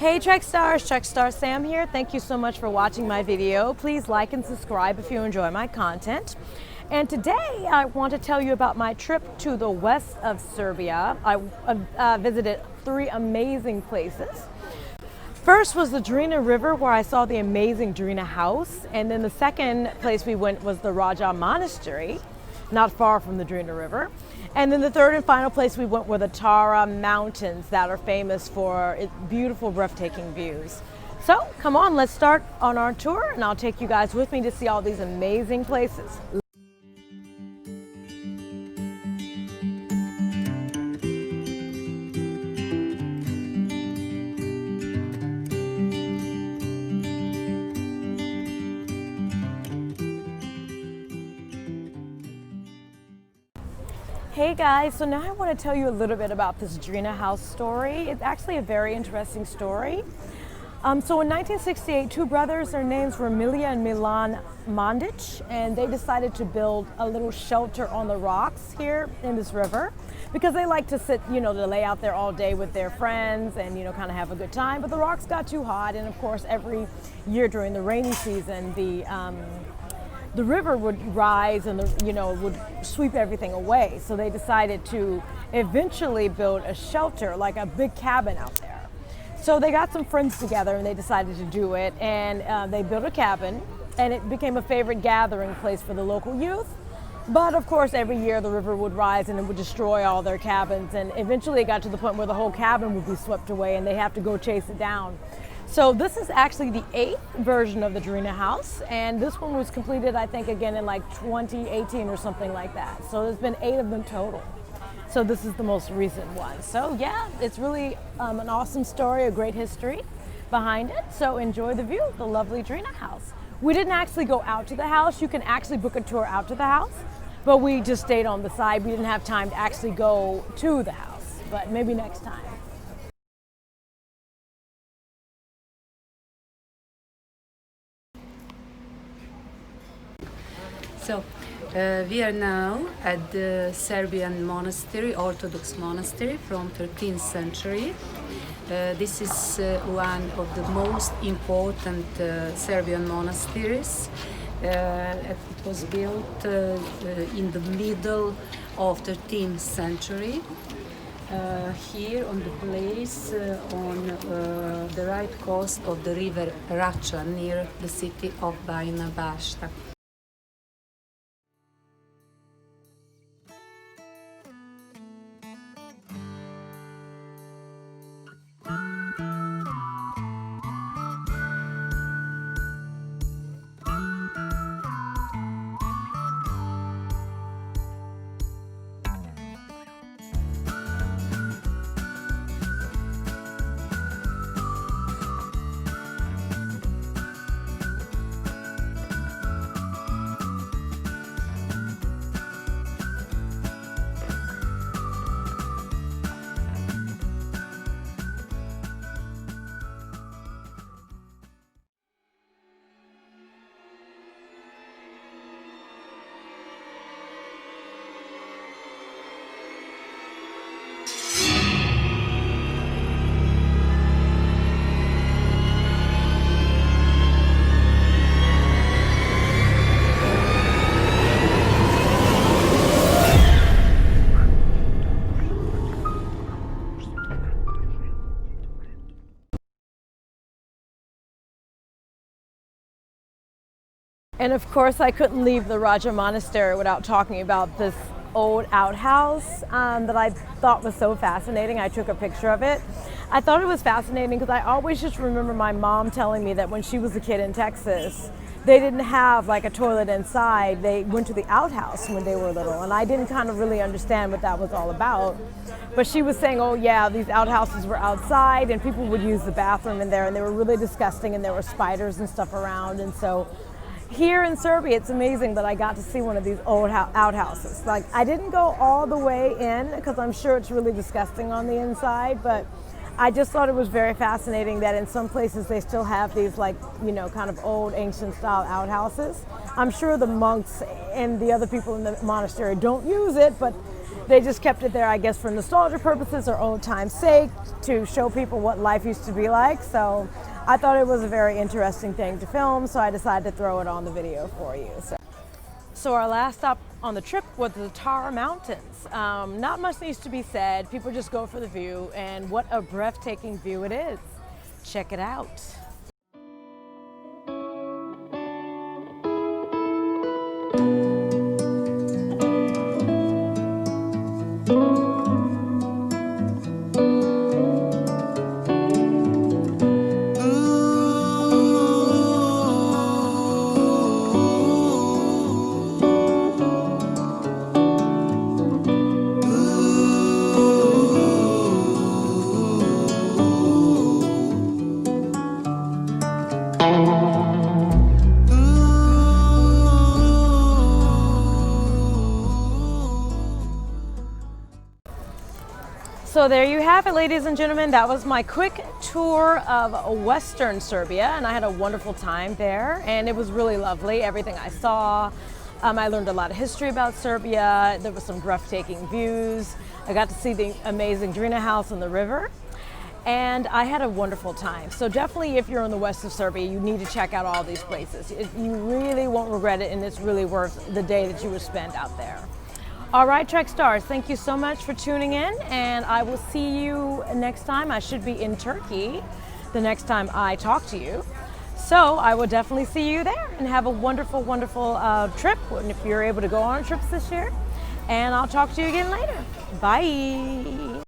Hey Trek Stars, Trek Star Sam here. Thank you so much for watching my video. Please like and subscribe if you enjoy my content. And today I want to tell you about my trip to the west of Serbia. I visited 3 amazing places. First was the Drina River, where I saw the amazing Drina house. And then the second place we went was the Raca Monastery, not far from the Drina River. And then the third and final place we went were the Tara Mountains that are famous for its beautiful, breathtaking views. So come on, let's start on our tour and I'll take you guys with me to see all these amazing places. Hey guys, so now I want to tell you a little bit about this Drina house story. It's actually a very interesting story. So in 1968, 2 brothers, their names were Milija and Milan Mandic, and they decided to build a little shelter on the rocks here in this river because they like to sit, to lay out there all day with their friends and, kind of have a good time. But the rocks got too hot, and of course, every year during the rainy season, the river would rise and would sweep everything away. So they decided to eventually build a shelter, like a big cabin out there. So they got some friends together and they decided to do it, and they built a cabin, and it became a favorite gathering place for the local youth. But of course, every year the river would rise and it would destroy all their cabins, and eventually it got to the point where the whole cabin would be swept away and they have to go chase it down. So this is actually the 8th version of the Drina house, and this one was completed, I think, again in like 2018 or something like that. So there's been 8 of them total. So this is the most recent one. So yeah, it's really an awesome story, a great history behind it. So enjoy the view of the lovely Drina house. We didn't actually go out to the house. You can actually book a tour out to the house, but we just stayed on the side. We didn't have time to actually go to the house, but maybe next time. So we are now at the Serbian monastery, Orthodox monastery from 13th century. This is one of the most important Serbian monasteries. It was built in the middle of 13th century. Here on the place on the right coast of the river Raca, near the city of Bajina Bašta. And of course, I couldn't leave the Raca Monastery without talking about this old outhouse that I thought was so fascinating. I took a picture of it. I thought it was fascinating because I always just remember my mom telling me that when she was a kid in Texas, they didn't have like a toilet inside. They went to the outhouse when they were little, and I didn't kind of really understand what that was all about. But she was saying, oh yeah, these outhouses were outside and people would use the bathroom in there, and they were really disgusting, and there were spiders and stuff around. And so here in Serbia, it's amazing that I got to see one of these old outhouses. Like, I didn't go all the way in because I'm sure it's really disgusting on the inside, but I just thought it was very fascinating that in some places they still have these, like, kind of old ancient style outhouses. I'm sure the monks and the other people in the monastery don't use it, but they just kept it there, I guess, for nostalgia purposes or old time's sake, to show people what life used to be like. So I thought it was a very interesting thing to film, so I decided to throw it on the video for you. So our last stop on the trip was the Tara Mountains. Not much needs to be said. People just go for the view, and what a breathtaking view it is. Check it out. So there you have it, ladies and gentlemen. That was my quick tour of Western Serbia, and I had a wonderful time there, and it was really lovely, everything I saw. I learned a lot of history about Serbia. There was some breathtaking views. I got to see the amazing Drina house on the river, and I had a wonderful time. So definitely, if you're in the west of Serbia, you need to check out all these places. You really won't regret it, and it's really worth the day that you would spend out there. All right, Trek Stars, thank you so much for tuning in, and I will see you next time. I should be in Turkey the next time I talk to you. So I will definitely see you there, and have a wonderful, wonderful trip, and if you're able to go on trips this year. And I'll talk to you again later. Bye.